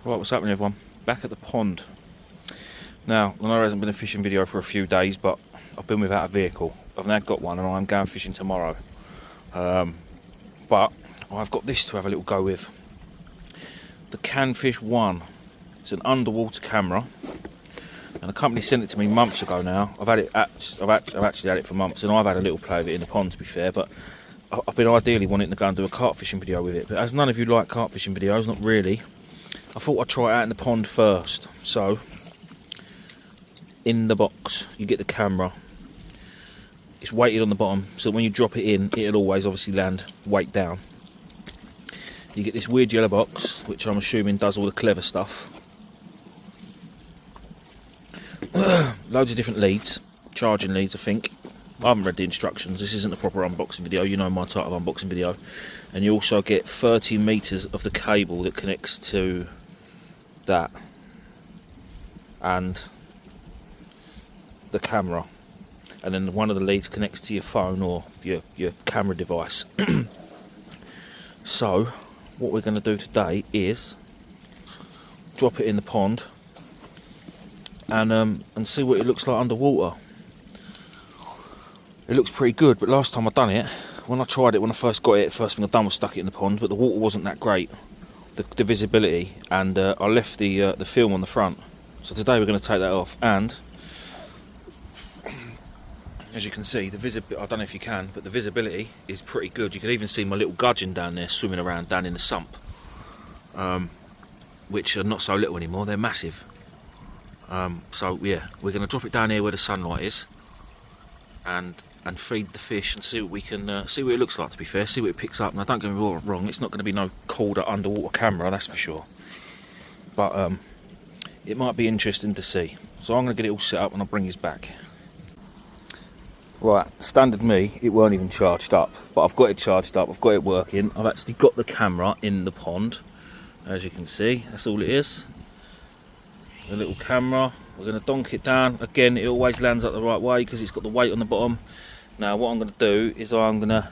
Right, what's happening everyone? Back at the pond. Now, I know there hasn't been a fishing video for a few days, but I've been without a vehicle. I've now got one and I'm going fishing tomorrow. But I've got this to have a little go with. The Canfish One. It's an underwater camera. And the company sent it to me months ago now. I've actually had it for months, and I've had a little play with it in the pond, to be fair, but I've been ideally wanting to go and do a carp fishing video with it. But as none of you like carp fishing videos, not really, I thought I'd try it out in the pond first. So, in the box, you get the camera. It's weighted on the bottom, so when you drop it in, it'll always obviously land weight down. You get this weird yellow box, which I'm assuming does all the clever stuff. Loads of different leads, charging leads I think. I haven't read the instructions, this isn't a proper unboxing video, you know my type of unboxing video. And you also get 30 metres of the cable that connects to that and the camera. And then one of the leads connects to your phone or your camera device. So, what we're going to do today is drop it in the pond and see what it looks like underwater. It looks pretty good, but last time I done it, when I tried it, when I first got it, first thing I done was stuck it in the pond, but the water wasn't that great, the visibility, and I left the film on the front. So today we're going to take that off, and as you can see, the visibility, I don't know if you can, but the visibility is pretty good. You can even see my little gudgeon down there swimming around down in the sump, which are not so little anymore, they're massive. So yeah, we're going to drop it down here where the sunlight is and feed the fish and see what we can see what it looks like, to be fair, see what it picks up. Now don't get me wrong, it's not going to be no Calder underwater camera, that's for sure, but it might be interesting to see. So I'm going to get it all set up and I'll bring you back. Right, standard me, it weren't even charged up, but I've got it charged up, I've got it working. I've actually got the camera in the pond, as you can see, that's all it is. The little camera, we're going to donk it down. Again, it always lands up the right way because it's got the weight on the bottom. Now what I'm going to do is I'm going to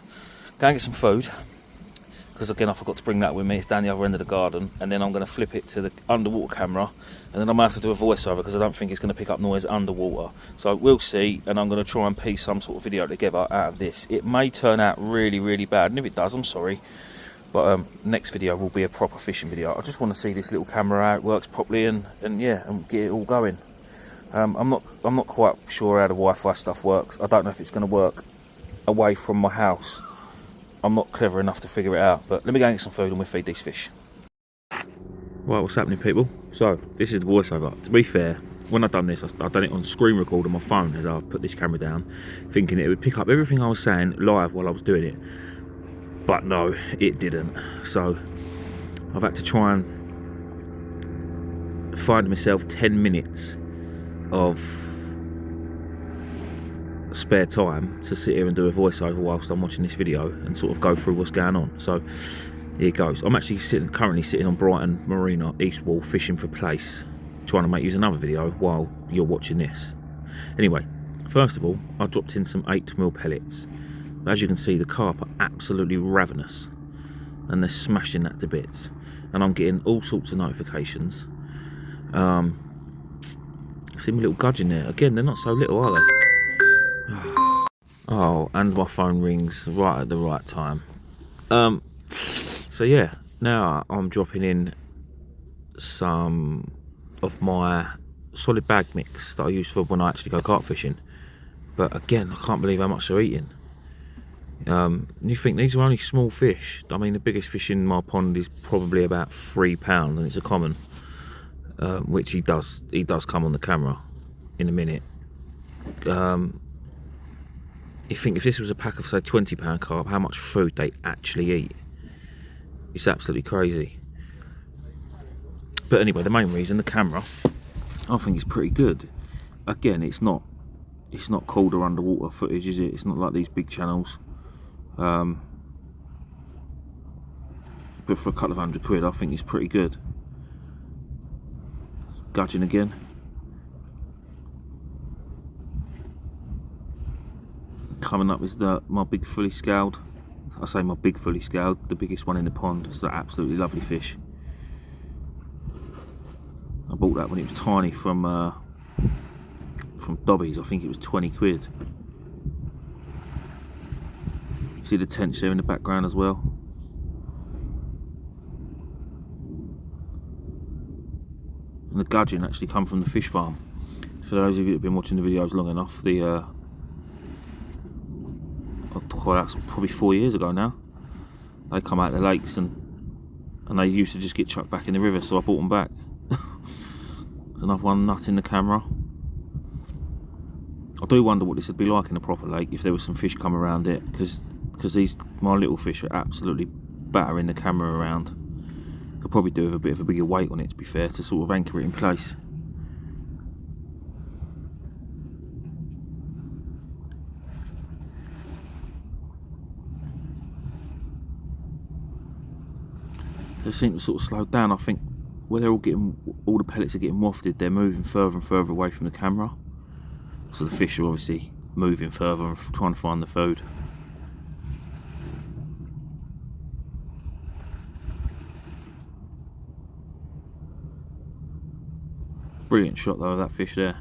go and get some food, because again I forgot to bring that with me, it's down the other end of the garden, and then I'm going to flip it to the underwater camera, and then I might have to do a voiceover because I don't think it's going to pick up noise underwater. So we'll see, and I'm going to try and piece some sort of video together out of this. It may turn out really, really bad, and if it does, I'm sorry. But next video will be a proper fishing video. I just want to see this little camera how it works properly, and yeah, and get it all going. I'm not quite sure how the Wi-Fi stuff works. I don't know if it's going to work away from my house. I'm not clever enough to figure it out. But let me go and get some food and we'll feed these fish. Right, what's happening, people? So this is the voiceover. To be fair, when I've done this, I've done it on screen record on my phone as I've put this camera down, thinking it would pick up everything I was saying live while I was doing it. But no, it didn't. So I've had to try and find myself 10 minutes of spare time to sit here and do a voiceover whilst I'm watching this video and sort of go through what's going on. So here it goes. I'm actually currently sitting on Brighton Marina East Wall fishing for place, trying to use another video while you're watching this. Anyway, first of all, I dropped in some 8mm pellets. As you can see, the carp are absolutely ravenous and they're smashing that to bits, and I'm getting all sorts of notifications. See my little gudgeon there, again they're not so little, are they? Oh, and my phone rings right at the right time. So yeah, now I'm dropping in some of my solid bag mix that I use for when I actually go carp fishing, but again I can't believe how much they're eating. You think these are only small fish. I mean, the biggest fish in my pond is probably about £3, and it's a common, which he does come on the camera in a minute. You think if this was a pack of say £20 carp, how much food they actually eat? It's absolutely crazy. But anyway, the main reason, the camera, I think it's pretty good. Again, it's not Calder underwater footage, is it? It's not like these big channels. But for a couple of £100, I think it's pretty good. Gudgeon again. Coming up is my big fully scaled. I say my big fully scaled, the biggest one in the pond. It's an absolutely lovely fish. I bought that when it was tiny from Dobbies. I think it was 20 quid. See the tench there in the background as well. And the gudgeon actually come from the fish farm. For those of you that have been watching the videos long enough, that's probably 4 years ago now. They come out of the lakes and they used to just get chucked back in the river, so I bought them back. There's another one nut in the camera. I do wonder what this would be like in a proper lake if there was some fish come around it, because my little fish are absolutely battering the camera around. Could probably do with a bit of a bigger weight on it, to be fair, to sort of anchor it in place. They seem to sort of slow down. I think where they're all the pellets are getting wafted, they're moving further and further away from the camera. So the fish are obviously moving further and trying to find the food. Brilliant shot though of that fish there.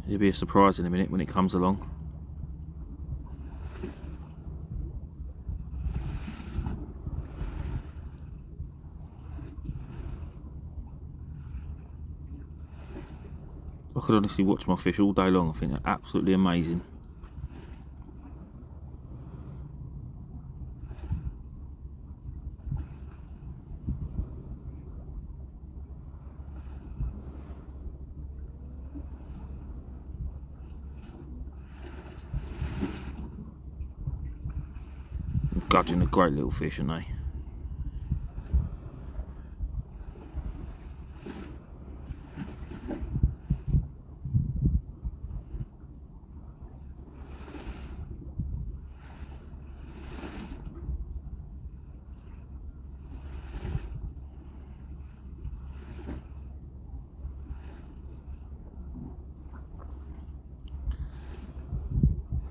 It'll be a surprise in a minute when it comes along. I could honestly watch my fish all day long. I think they're absolutely amazing. Gudgeon are great little fish, aren't they?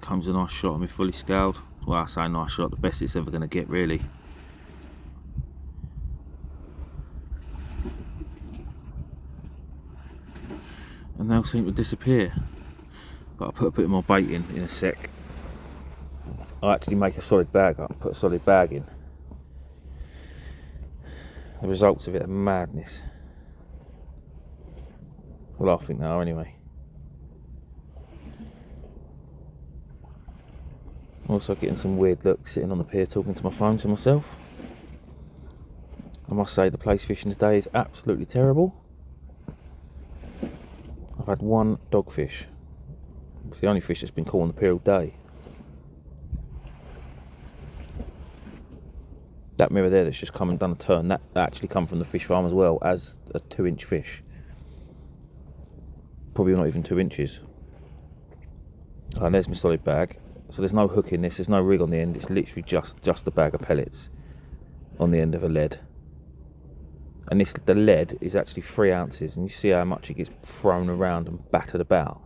Comes a nice shot of me fully scaled. Well, I say nice shot, the best it's ever going to get, really. And they'll seem to disappear. But I'll put a bit of more bait in a sec. I'll actually make a solid bag up and put a solid bag in. The results of it are madness. Well, I think they are anyway. Also getting some weird looks sitting on the pier talking to my phone to myself. I must say the place fishing today is absolutely terrible. I've had one dogfish. It's the only fish that's been caught on the pier all day. That mirror there that's just come and done a turn, that actually come from the fish farm as well as a 2-inch fish. Probably not even 2 inches. And there's my solid bag. So there's no hook in this, there's no rig on the end, it's literally just a bag of pellets on the end of a lead. And the lead is actually 3 ounces, and you see how much it gets thrown around and battered about.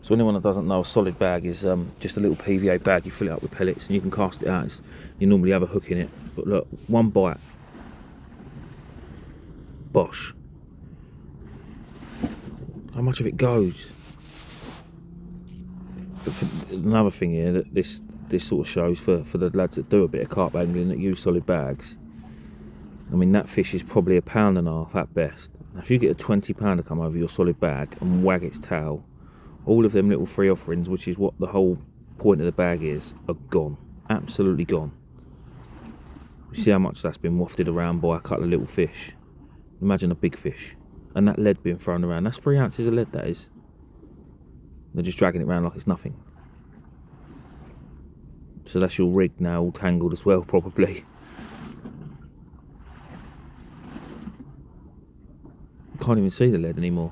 So anyone that doesn't know, a solid bag is just a little PVA bag. You fill it up with pellets and you can cast it out. You normally have a hook in it, but look, one bite, bosh. How much of it goes? Another thing here that this sort of shows for the lads that do a bit of carp angling that use solid bags. I mean, that fish is probably £1.5 pounds at best. Now, if you get a 20 pounder come over your solid bag and wag its tail, all of them little free offerings, which is what the whole point of the bag is, are gone. Absolutely gone. You see how much that's been wafted around by a couple of little fish. Imagine a big fish. And that lead being thrown around. That's 3 ounces of lead, that is. They're just dragging it around like it's nothing. So that's your rig now all tangled as well, probably. You can't even see the lead anymore.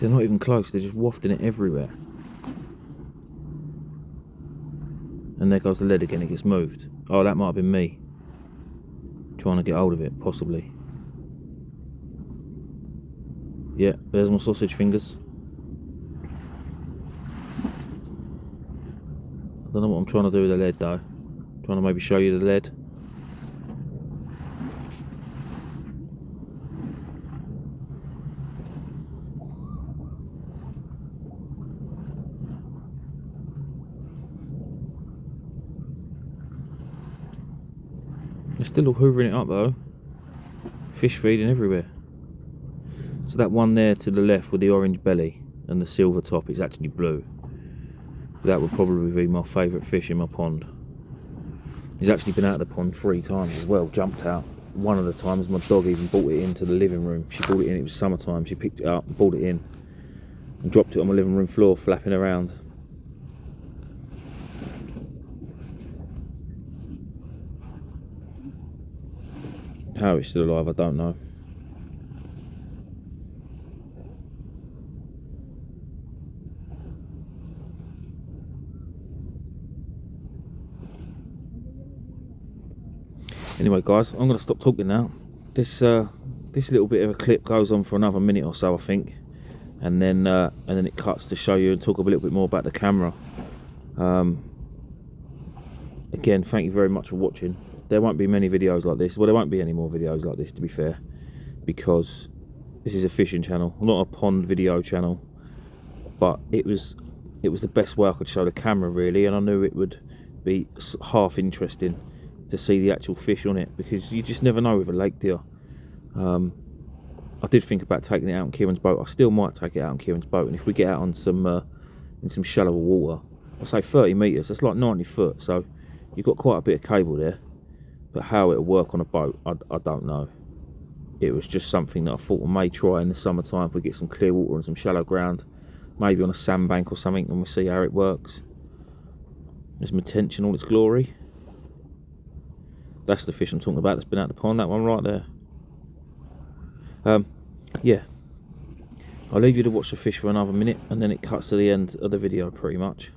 They're not even close, they're just wafting it everywhere. And there goes the lead again, it gets moved. Oh, that might have been me trying to get hold of it, possibly. Yeah, there's my sausage fingers. I don't know what I'm trying to do with the lead though. Trying to maybe show you the lead. They're still all hoovering it up though. Fish feeding everywhere. So that one there to the left with the orange belly and the silver top is actually blue. That would probably be my favourite fish in my pond. He's actually been out of the pond 3 times as well, jumped out. One of the times my dog even brought it into the living room. She brought it in, it was summertime, she picked it up, brought it in and dropped it on my living room floor, flapping around. How it's still alive, I don't know. Anyway guys, I'm going to stop talking now. This little bit of a clip goes on for another minute or so I think, and then it cuts to show you and talk a little bit more about the camera. Again, thank you very much for watching. There won't be many videos like this. Well, there won't be any more videos like this, to be fair, because this is a fishing channel, not a pond video channel. But it was the best way I could show the camera really, and I knew it would be half interesting to see the actual fish on it, because you just never know with a lake, do you? I did think about taking it out on Kieran's boat. I still might take it out on Kieran's boat, and if we get out on some in some shallower water, I say 30 metres, that's like 90 foot, so you've got quite a bit of cable there. But how it'll work on a boat, I don't know. It was just something that I thought I may try in the summertime if we get some clear water and some shallow ground, maybe on a sandbank or something, and we'll see how it works. There's my tench in all its glory. That's the fish I'm talking about that's been out the pond, that one right there. Yeah, I'll leave you to watch the fish for another minute, and then it cuts to the end of the video pretty much.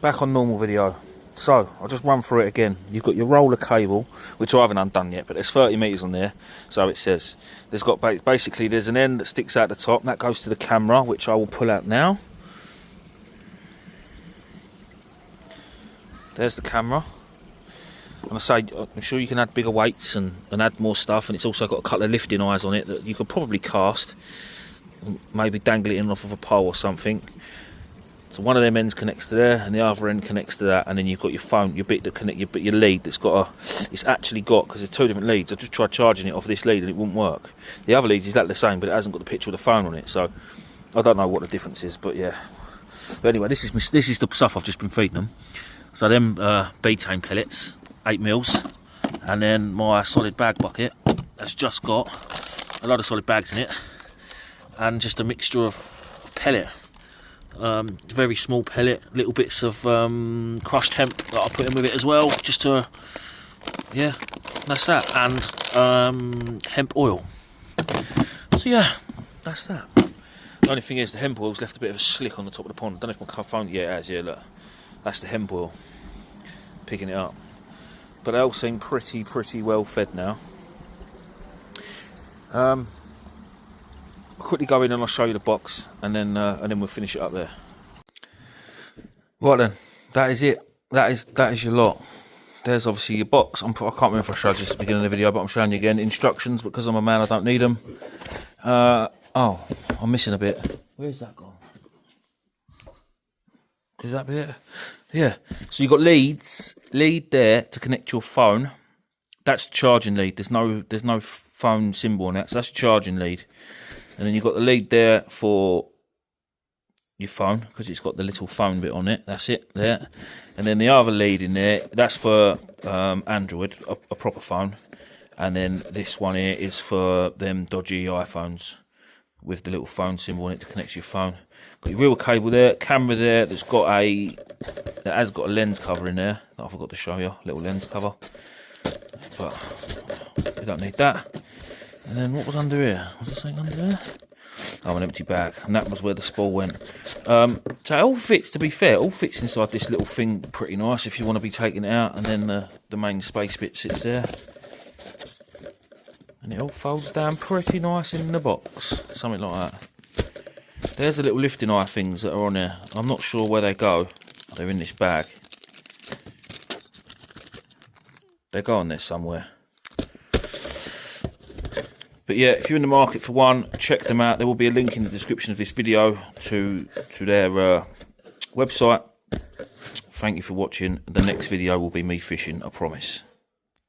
Back on normal video. So I'll just run through it again. You've got your roller cable, which I haven't undone yet, but there's 30 metres on there. So it says there's got basically there's an end that sticks out the top, and that goes to the camera, which I will pull out now. There's the camera. And I say, I'm sure you can add bigger weights and add more stuff, and it's also got a couple of lifting eyes on it that you could probably cast, maybe dangle it in off of a pole or something. So one of them ends connects to there, and the other end connects to that, and then you've got your phone, your bit that connect your lead that's got it's actually got, because there's 2 different leads. I just tried charging it off this lead and it wouldn't work. The other lead is exactly the same, but it hasn't got the picture of the phone on it, so I don't know what the difference is, but yeah. But anyway, this is the stuff I've just been feeding them. So them betaine pellets, 8 mils, and then my solid bag bucket that's just got a lot of solid bags in it, and just a mixture of pellet. Very small pellet, little bits of crushed hemp that I put in with it as well, just to, yeah, that's that, and hemp oil. So yeah, that's that. The only thing is the hemp oil's left a bit of a slick on the top of the pond. I don't know if my phone, yeah it has, yeah, look, that's the hemp oil, picking it up. But they all seem pretty well fed now. Quickly go in and I'll show you the box, and then we'll finish it up there. Right then, that is it. That is your lot. There's obviously your box. I can't remember if I showed you this at the beginning of the video, but I'm showing you again. Instructions, because I'm a man, I don't need them. Oh, I'm missing a bit. Where's that gone? Is that bit? Yeah, so you've got lead there to connect your phone. That's charging lead. There's no phone symbol on that, so that's charging lead. And then you've got the lead there for your phone, because it's got the little phone bit on it. That's it there. And then the other lead in there, that's for Android, a proper phone. And then this one here is for them dodgy iPhones with the little phone symbol on it to connect to your phone. Got your real cable there, camera there that has got a lens cover in there that I forgot to show you, little lens cover. But we don't need that. And then what was under here? Was there something under there? Oh, an empty bag, and that was where the spool went. So it all fits, to be fair, all fits inside this little thing pretty nice if you want to be taking it out, and then the main space bit sits there. And it all folds down pretty nice in the box, something like that. There's the little lifting eye things that are on there. I'm not sure where they go. They're in this bag. They go on there somewhere. But yeah, if you're in the market for one, check them out. There will be a link in the description of this video to their website. Thank you for watching. The next video will be me fishing, I promise.